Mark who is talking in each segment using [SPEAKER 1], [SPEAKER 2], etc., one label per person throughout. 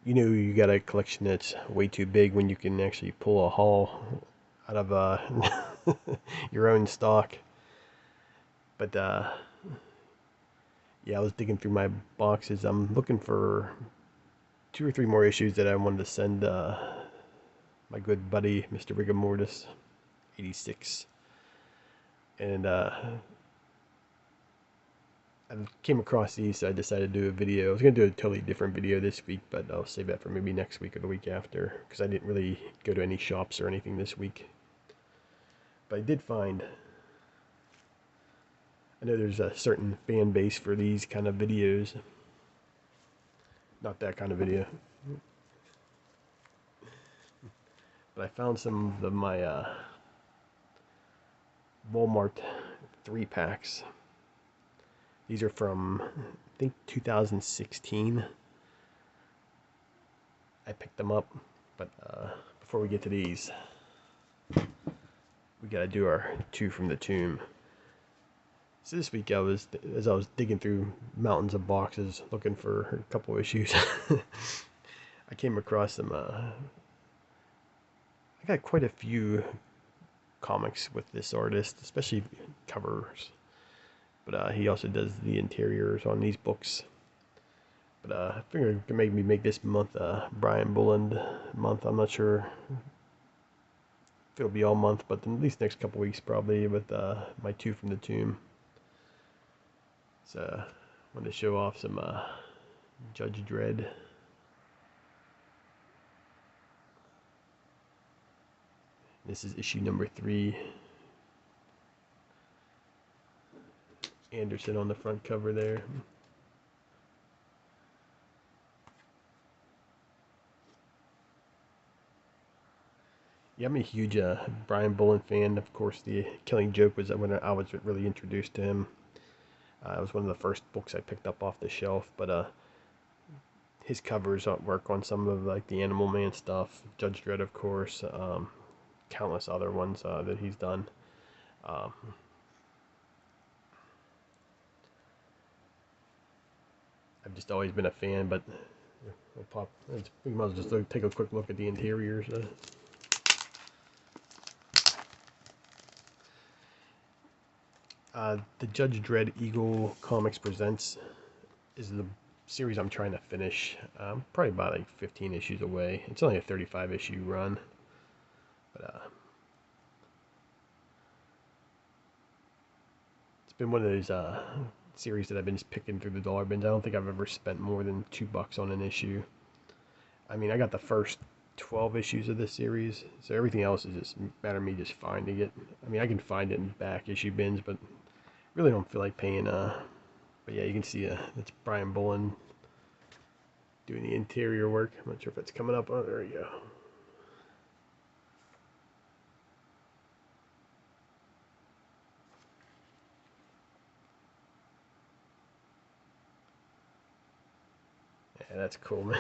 [SPEAKER 1] You know you got a collection that's way too big when you can actually pull a haul out of your own stock. But yeah, I was digging through my boxes. I'm looking for two or three more issues that I wanted to send my good buddy Mr. Rigamortis 86. And I came across these, so I decided to do a video. I was going to do a totally different video this week, but I'll save that for maybe next week or the week after, because I didn't really go to any shops or anything this week. But I did find, I know there's a certain fan base for these kind of videos. Not that kind of video. But I found some of my Walmart 3-packs. These are from, I think, 2016. I picked them up, but before we get to these, we gotta do our two from the tomb. So this week as I was digging through mountains of boxes looking for a couple issues, I came across some, I got quite a few comics with this artist, especially covers. But he also does the interiors on these books. But I figured it could maybe make this month Brian Bulland month. I'm not sure if it'll be all month, but at least next couple weeks probably with my two from the tomb. So I wanted to show off some Judge Dredd. This is issue number 3. Anderson on the front cover there. Yeah, I'm a huge Brian Bullen fan. Of course, The Killing Joke was when I was really introduced to him. It was one of the first books I picked up off the shelf. But his covers work on some of like the Animal Man stuff, Judge Dredd, of course, countless other ones that he's done. Um, I've just always been a fan, but we might as well just take a quick look at the interiors. The Judge Dredd Eagle Comics Presents is the series I'm trying to finish. Probably about like 15 issues away. It's only a 35 issue run. But it's been one of those series that I've been just picking through the dollar bins. I don't think I've ever spent more than $2 on an issue. I mean, I got the first 12 issues of this series, so everything else is just a matter of me just finding it. I mean, I can find it in back issue bins, but really don't feel like paying. But yeah, you can see it's Brian Bullen doing the interior work. I'm not sure if it's coming up. Oh, there you go. Yeah, that's cool, man.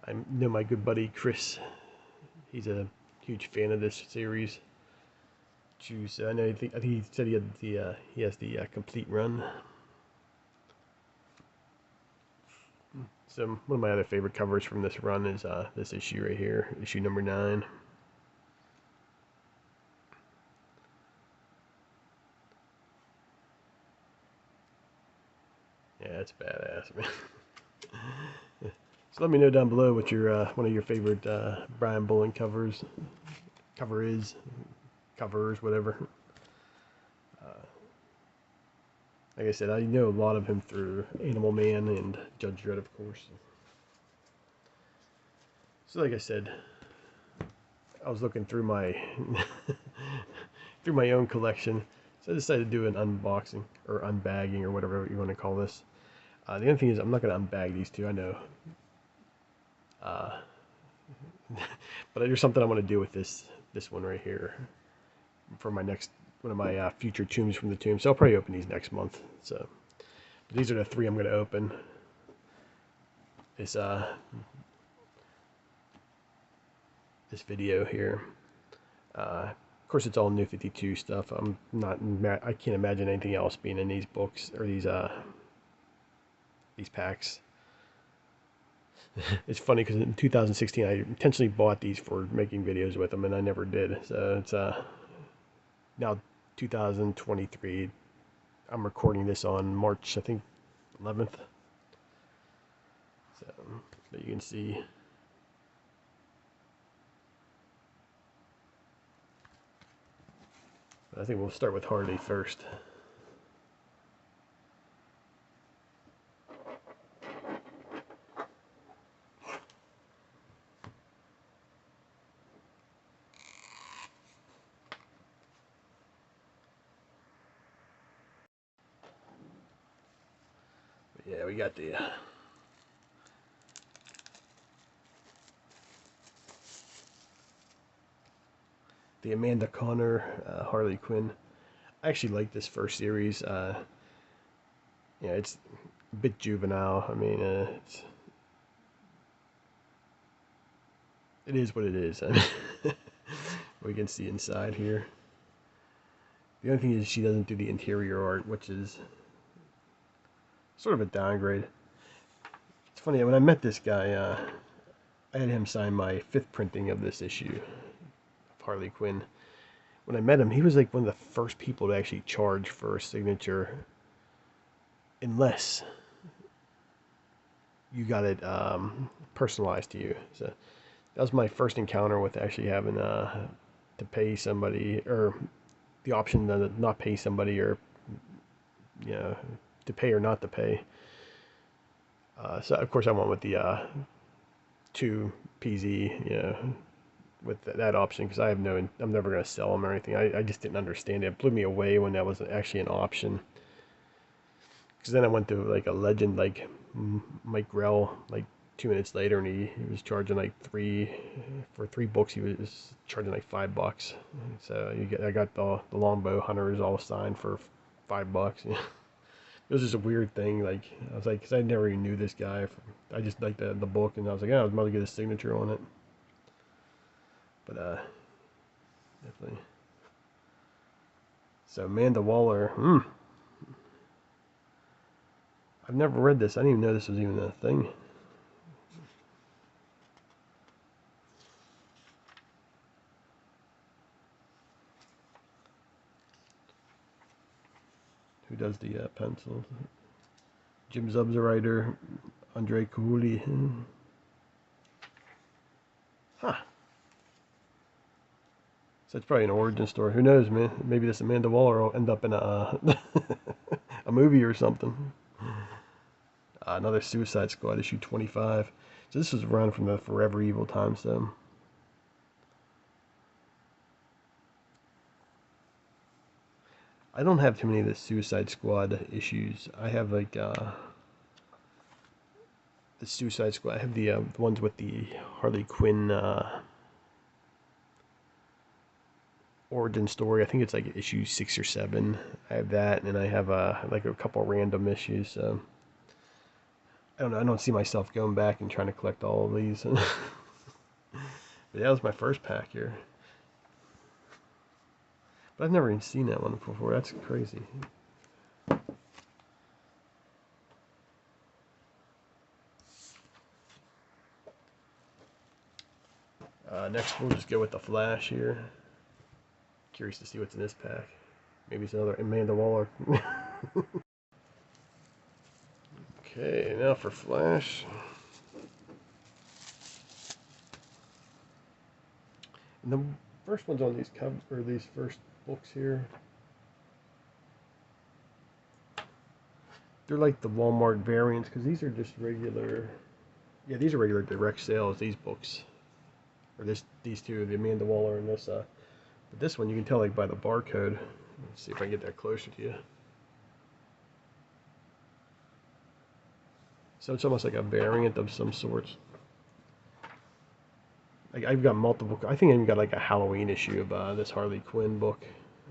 [SPEAKER 1] I know my good buddy Chris. He's a huge fan of this series. Choose. I think he said he has the complete run. So one of my other favorite covers from this run is this issue right here, issue number 9. Yeah, it's badass, man. So let me know down below what your one of your favorite Brian Bullen covers covers, whatever. Like I said, I know a lot of him through Animal Man and Judge Dredd, of course. So like I said, I was looking through my through my own collection, so I decided to do an unboxing or unbagging or whatever you want to call this. The only thing is, I'm not going to unbag these two. I know. But there's something I want to do with this one right here for my next one of my future tombs from the tomb. So I'll probably open these next month. So these are the 3 I'm going to open. This this video here. Of course, it's all New 52 stuff. I can't imagine anything else being in these books or these packs. It's funny because in 2016 I intentionally bought these for making videos with them, and I never did. So it's now 2023. I'm recording this on March, I think, 11th. So, but you can see. I think we'll start with Harley first. Yeah, we got the Amanda Conner Harley Quinn. I actually like this first series. Yeah, it's a bit juvenile. I mean, it is what it is. I mean, we can see inside here. The only thing is she doesn't do the interior art, which is sort of a downgrade. It's funny, when I met this guy, I had him sign my 5th printing of this issue of Harley Quinn. When I met him, he was like one of the first people to actually charge for a signature, unless you got it personalized to you. So that was my first encounter with actually having to pay somebody, or the option to not pay somebody, or you know, to pay or not to pay. So of course I went with the 2 PZ, you know, with that option, because I'm never going to sell them or anything. I just didn't understand it. It blew me away when that was actually an option. Because then I went to like a legend like Mike Grell like 2 minutes later, and he was charging like for 3 books. He was charging like $5. So I got the Longbow Hunters all signed for $5. It was just a weird thing. Like I was like, because I never even knew this guy. I just liked the book, and I was like, yeah, I was about to get a signature on it. But definitely. So Amanda Waller. I've never read this. I didn't even know this was even a thing. Who does the pencils? Jim Zub's a writer. Andre Cooley. Huh. So it's probably an origin story. Who knows, man? Maybe this Amanda Waller will end up in a a movie or something. Another Suicide Squad issue 25. So this was around from the Forever Evil times, though. I don't have too many of the Suicide Squad issues. I have like the Suicide Squad. I have the ones with the Harley Quinn origin story. I think it's like issue 6 or 7. I have that, and I have like a couple random issues. So I don't know. I don't see myself going back and trying to collect all of these. But that was my first pack here. But I've never even seen that one before. That's crazy. Next, we'll just go with the Flash here. Curious to see what's in this pack. Maybe it's another Amanda Waller. Okay, now for Flash. And the first one's on these covers, or these first books here. They're like the Walmart variants, because these are just regular. Yeah, these are regular direct sales. These books, or these two, the Amanda Waller and this. But this one you can tell like by the barcode. Let's see if I can get that closer to you. So it's almost like a variant of some sorts. Like I've got multiple. I think I even got like a Halloween issue of this Harley Quinn book.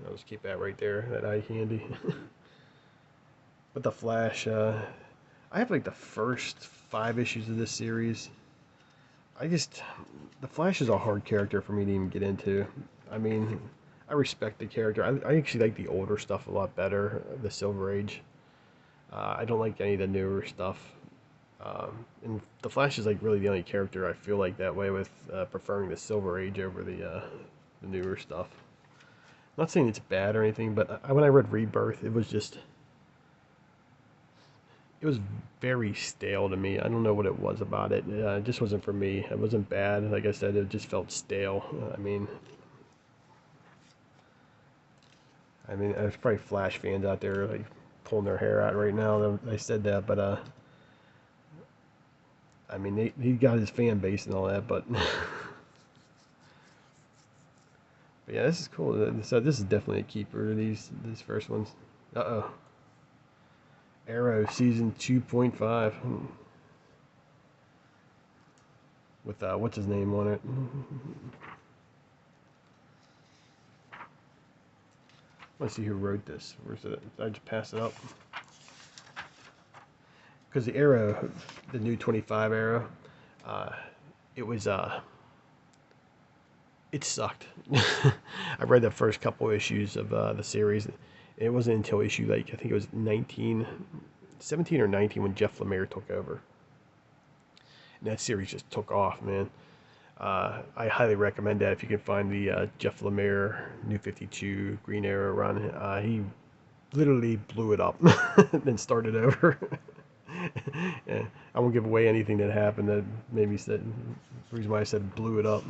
[SPEAKER 1] I'll just keep that right there, that eye candy. But the Flash, I have like the first 5 issues of this series. I just, the Flash is a hard character for me to even get into. I mean, I respect the character. I actually like the older stuff a lot better, the Silver Age. I don't like any of the newer stuff. And the Flash is like really the only character I feel like that way with, preferring the Silver Age over the newer stuff. I'm not saying it's bad or anything, but when I read Rebirth, it was very stale to me. I don't know what it was about it. It just wasn't for me. It wasn't bad. Like I said, it just felt stale. There's probably Flash fans out there like pulling their hair out right now that I said that, but he got his fan base and all that, but, but yeah, this is cool. So this is definitely a keeper. These first ones. Uh oh. Arrow season 2.5 with what's his name on it. Let's see who wrote this. Where's it? Did I just pass it up? Because the Arrow, the new 25 Arrow, uh, it was it sucked. I read the first couple issues of the series. It wasn't until issue like I think it was 17 or 19 when Jeff Lemire took over, and that series just took off, man. I highly recommend that if you can find the Jeff Lemire New 52 Green Arrow run. He literally blew it up, then started over. Yeah, I won't give away anything that happened that made me said the reason why I said blew it up.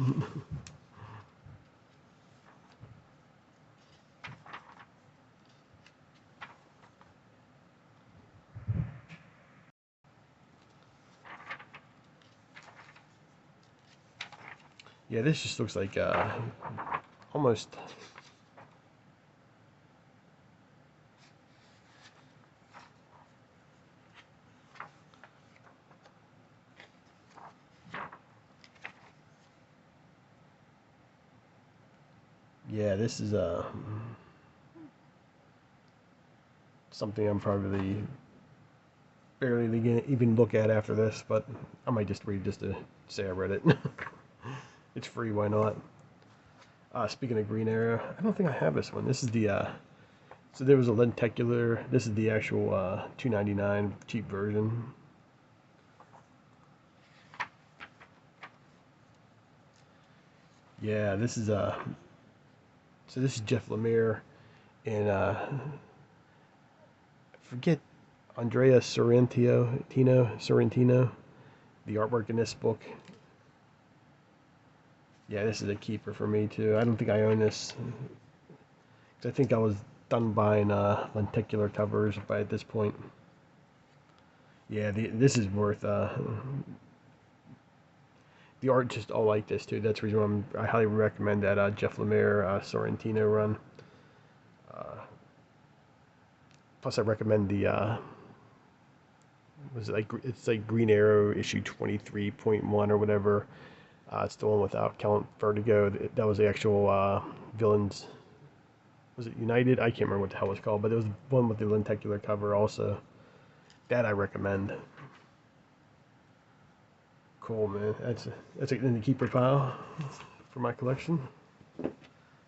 [SPEAKER 1] Yeah, this just looks like almost. Yeah, this is something I'm probably barely gonna even look at after this, but I might just read just to say I read it. It's free, why not? Speaking of Green Arrow, I don't think I have this one. This is the so there was a lenticular. This is the actual 2.99 cheap version. Yeah, this is so this is Jeff Lemire and I forget Andrea Sorrentino, the artwork in this book. Yeah, this is a keeper for me too. I don't think I own this. 'Cause I think I was done buying lenticular covers by at this point. Yeah, this is worth the art just all like this too. That's the reason why I highly recommend that Jeff Lemire Sorrentino run. Uh, Plus, I recommend the was it like it's like Green Arrow issue 23.1 or whatever. It's the one without Count Vertigo. That was the actual villains. Was it United? I can't remember what the hell it was called, but it was one with the lenticular cover also. That I recommend. Cool, man. That's in the keeper pile for my collection.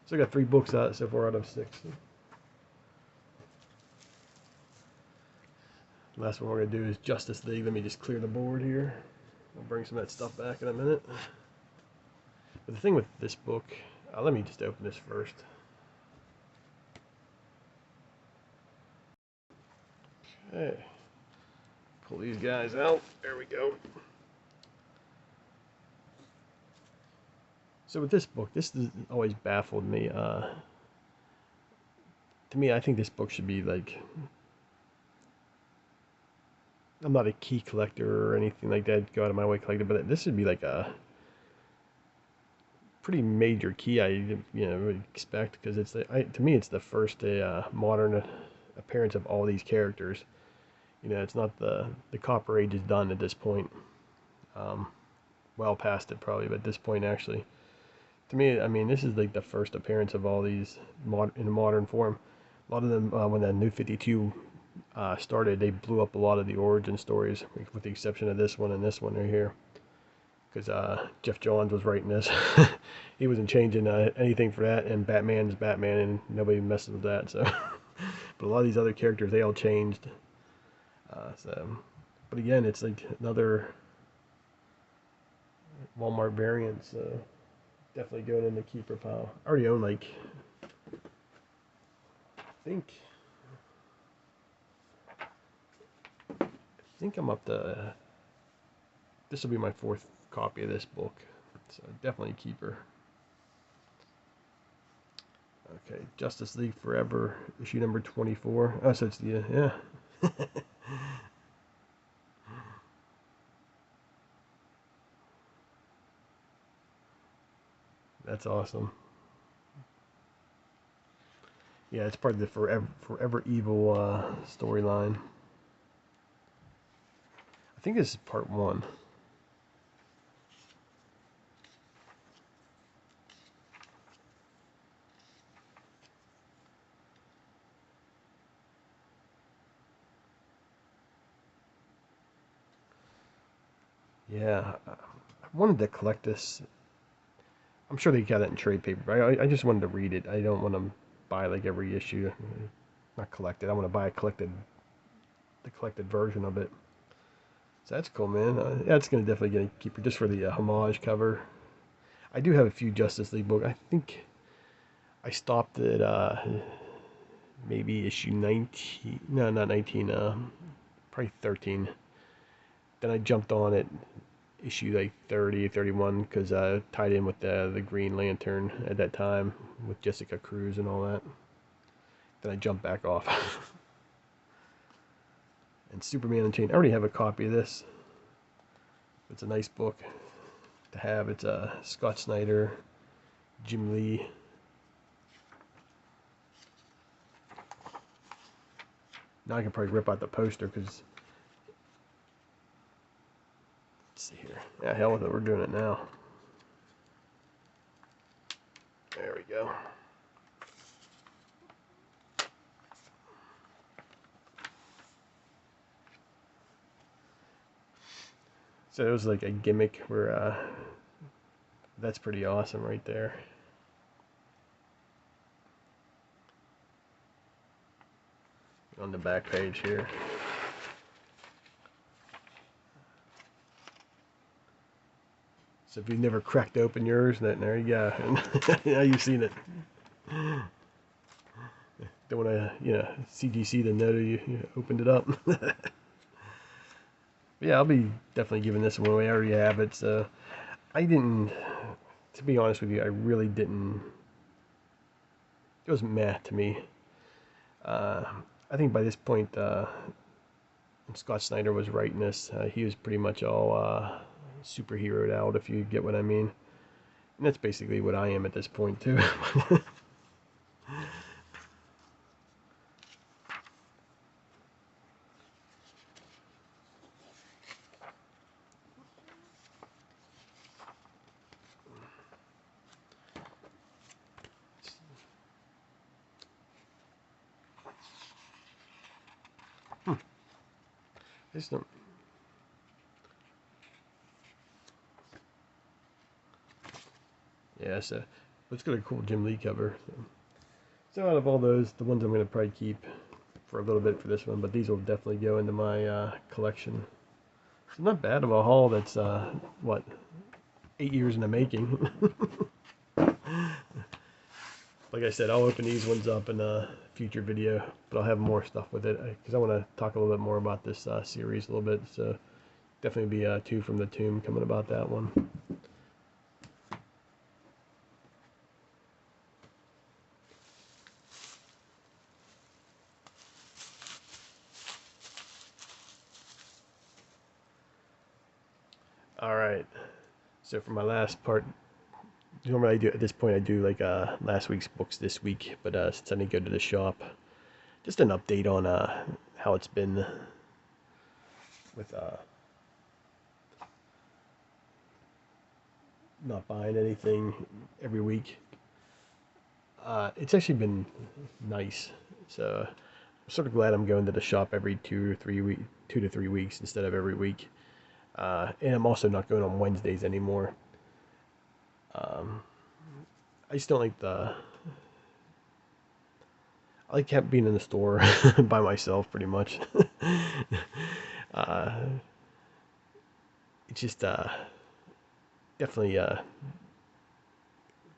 [SPEAKER 1] So I got 3 books out so far out of 6. Last one we're gonna do is Justice League. Let me just clear the board here. I'll bring some of that stuff back in a minute. But the thing with this book, let me just open this first. Okay, pull these guys out. There we go. So with this book, this has always baffled me. To me, I think this book should be like. I'm not a key collector or anything like that. Go out of my way collector, but this would be like a pretty major key. Would expect because to me it's the first modern appearance of all these characters. It's not the Copper Age is done at this point. Um, well past it probably, but at this point actually, to me, this is like the first appearance of all these in a modern form. A lot of them, when the New 52 started, they blew up a lot of the origin stories, with the exception of this one and this one right here. because Jeff Johns was writing this. He wasn't changing anything for that, and Batman's Batman, and nobody messes with that. So, but a lot of these other characters, they all changed. But again, it's like another Walmart variant. So definitely going in the keeper pile. I already own like, I think I'm up to. This will be my 4th copy of this book, so definitely a keeper. Okay, Justice League Forever, issue number 24. Oh, so it's the, yeah. That's awesome. Yeah, it's part of the Forever Evil storyline. I think this is part 1. Yeah, I wanted to collect this. I'm sure they got it in trade paper. I just wanted to read it. I don't want to buy like every issue. Not collect it. I want to buy the collected version of it. So that's cool, man. Yeah, it's gonna definitely get a keeper just for the homage cover. I do have a few Justice League books. I think I stopped at maybe issue 19. No, not 19. Probably 13. Then I jumped on it issue like 30, 31 because tied in with the Green Lantern at that time with Jessica Cruz and all that. Then I jumped back off. And Superman Unchained. I already have a copy of this. It's a nice book to have. It's Scott Snyder, Jim Lee. Now I can probably rip out the poster because. Let's see here. Yeah, hell with it. We're doing it now. There we go. So it was like a gimmick where that's pretty awesome right there. On the back page here. So if you've never cracked open yours, then there you go. Now you've seen it. Don't want to, CGC to know that you opened it up. Yeah, I'll be definitely giving this one away. I already have it. So I didn't, to be honest with you, I really didn't. It was meh to me. I think by this point, when Scott Snyder was writing this, he was pretty much all superheroed out, if you get what I mean. And that's basically what I am at this point, too. I just don't. Yeah, so let's get a cool Jim Lee cover. So out of all those, the ones I'm going to probably keep for a little bit for this one, but these will definitely go into my collection. It's not bad of a haul that's, 8 years in the making. Like I said, I'll open these ones up in a future video, but I'll have more stuff with it because I want to talk a little bit more about this series a little bit. So definitely be 2 from the Tomb coming about that one. All right. So for my last part, normally I do at this point I do like last week's books this week, but since I didn't go to the shop, just an update on how it's been with not buying anything every week. It's actually been nice. So I'm sort of glad I'm going to the shop every 2 to 3 weeks instead of every week. And I'm also not going on Wednesdays anymore. Um, I just don't like I like being in the store by myself, pretty much. uh, it's just definitely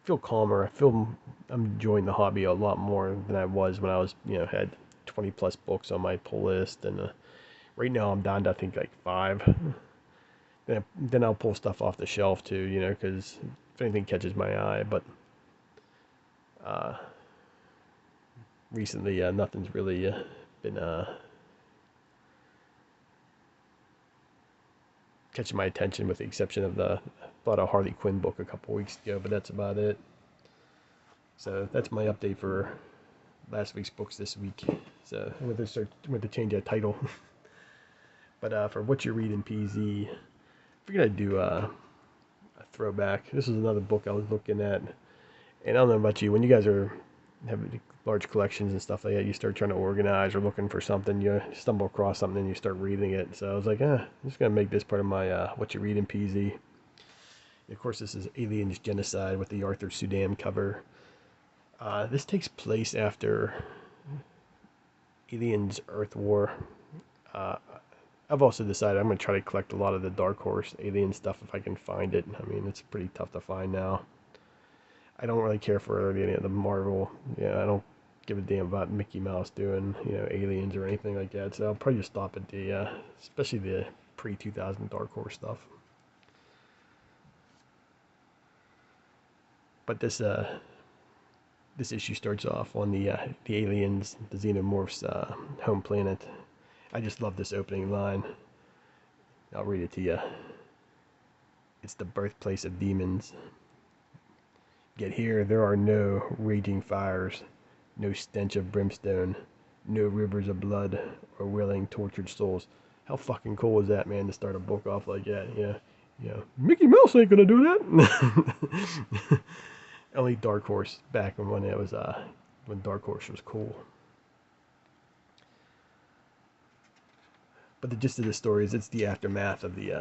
[SPEAKER 1] feel calmer. I feel I'm enjoying the hobby a lot more than I was when I was, had 20 plus books on my pull list, and right now I'm down to I think like five. Then I'll pull stuff off the shelf too, because if anything catches my eye. But uh, recently, nothing's really been catching my attention, with the exception of bought a Harley Quinn book a couple weeks ago, but that's about it. So that's my update for last week's books this week. So with the change of title. But for what you read in PZ, I figured I'd do a throwback. This is another book I was looking at, and I don't know about you. When you guys are having large collections and stuff like that, you start trying to organize or looking for something, you stumble across something and you start reading it. So I was like, I'm just gonna make this part of my what you read in PZ. And of course, this is Aliens Genocide with the Arthur Sudan cover. This takes place after Aliens Earth War. Uh, I've also decided I'm going to try to collect a lot of the Dark Horse Alien stuff if I can find it. I mean, it's pretty tough to find now. I don't really care for any of the Marvel. I don't give a damn about Mickey Mouse doing, aliens or anything like that. So I'll probably just stop at especially the pre-2000 Dark Horse stuff. But this issue starts off on the aliens, the xenomorphs' home planet. I just love this opening line. I'll read it to you. It's the birthplace of demons. Yet here there are no raging fires, no stench of brimstone, no rivers of blood, or willing, tortured souls. How fucking cool is that, man, to start a book off like that? Mickey Mouse ain't gonna do that. Only Dark Horse back when it was when Dark Horse was cool. But the gist of the story is it's the aftermath of the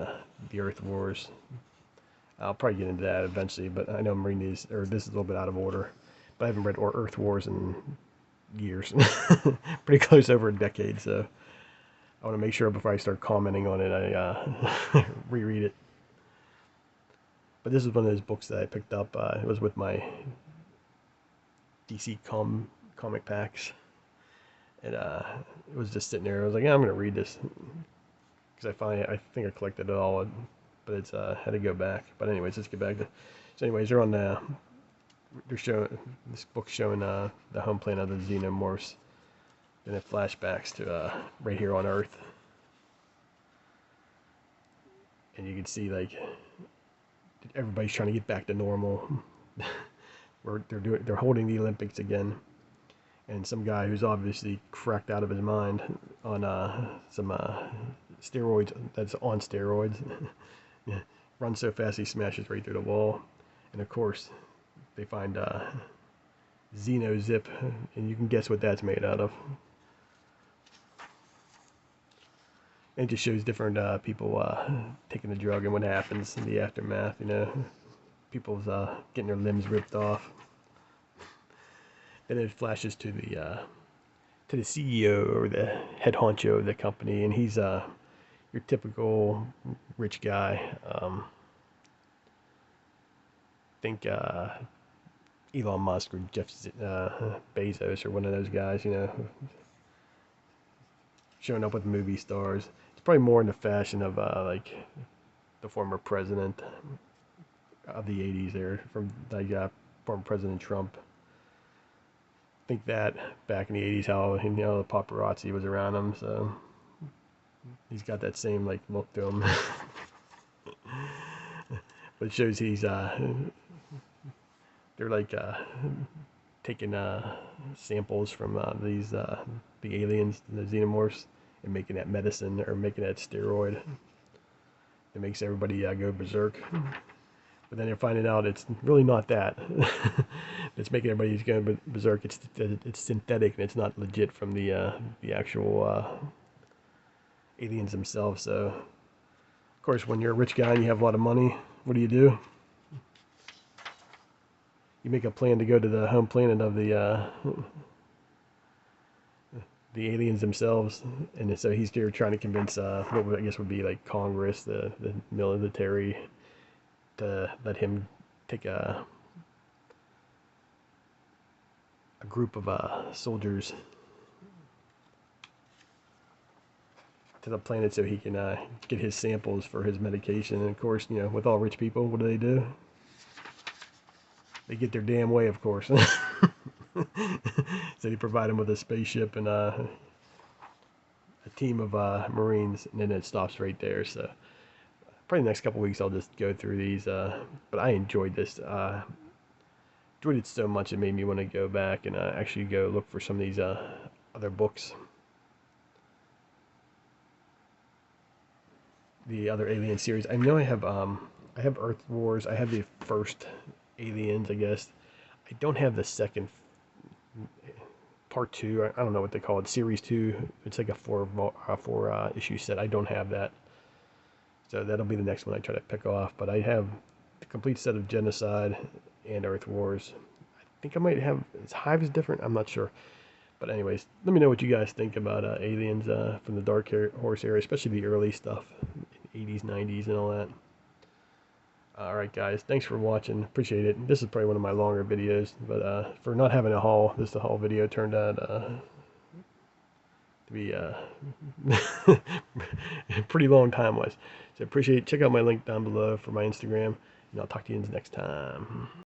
[SPEAKER 1] Earth Wars. I'll probably get into that eventually, but I know I'm reading these, or this is a little bit out of order. But I haven't read Earth Wars in years, pretty close over a decade. So I want to make sure before I start commenting on it, I reread it. But this is one of those books that I picked up. It was with my DC comic packs, and it was just sitting there. I was like, I'm gonna read this because I think I collected it all, but it's had to go back. But anyways, let's get back to. So anyways, they're showing this book showing the home planet of the xenomorphs, and it flashbacks to right here on Earth, and you can see like everybody's trying to get back to normal. They're holding the Olympics again, and some guy who's obviously cracked out of his mind on some steroids, that's on steroids, runs so fast he smashes right through the wall, and of course they find Xenozip, and you can guess what that's made out of. And it just shows different people taking the drug and what happens in the aftermath. People's getting their limbs ripped off. Then it flashes to the CEO or the head honcho of the company, and he's your typical rich guy. Think Elon Musk or Jeff Bezos or one of those guys, showing up with movie stars. It's probably more in the fashion of like the former president of the 80s there, from like former President Trump. Think that back in the 80s, how the paparazzi was around him, so he's got that same like look to him. But it shows they're like taking samples from the aliens, the xenomorphs, and making that medicine or making that steroid that makes everybody go berserk. But then they're finding out it's really not that. It's making everybody go berserk. It's synthetic and it's not legit from the actual aliens themselves. So Of course, when you're a rich guy and you have a lot of money, what do? You make a plan to go to the home planet of the aliens themselves, and so he's here trying to convince what I guess would be like Congress, the military, to let him take a group of soldiers to the planet so he can get his samples for his medication. And of course, with all rich people, what do? They get their damn way, of course. So he provide him with a spaceship and a team of Marines, and then it stops right there. So probably the next couple weeks I'll just go through these. But I enjoyed this. Enjoyed it so much it made me want to go back and actually go look for some of these other books. The other Alien series. I know I have Earth Wars. I have the first Aliens, I guess. I don't have the second part two. I don't know what they call it. Series two. It's like a four issue set. I don't have that. So that'll be the next one I try to pick off. But I have the complete set of Genocide and Earth Wars. I think I might have. Hive is different. I'm not sure. But anyways, let me know what you guys think about Aliens from the Dark Horse era, especially the early stuff, 80s, 90s, and all that. Alright guys, thanks for watching, appreciate it. This is probably one of my longer videos, but for not having a haul, the haul video turned out to be pretty long time-wise. So appreciate it. Check out my link down below for my Instagram, and I'll talk to you next time.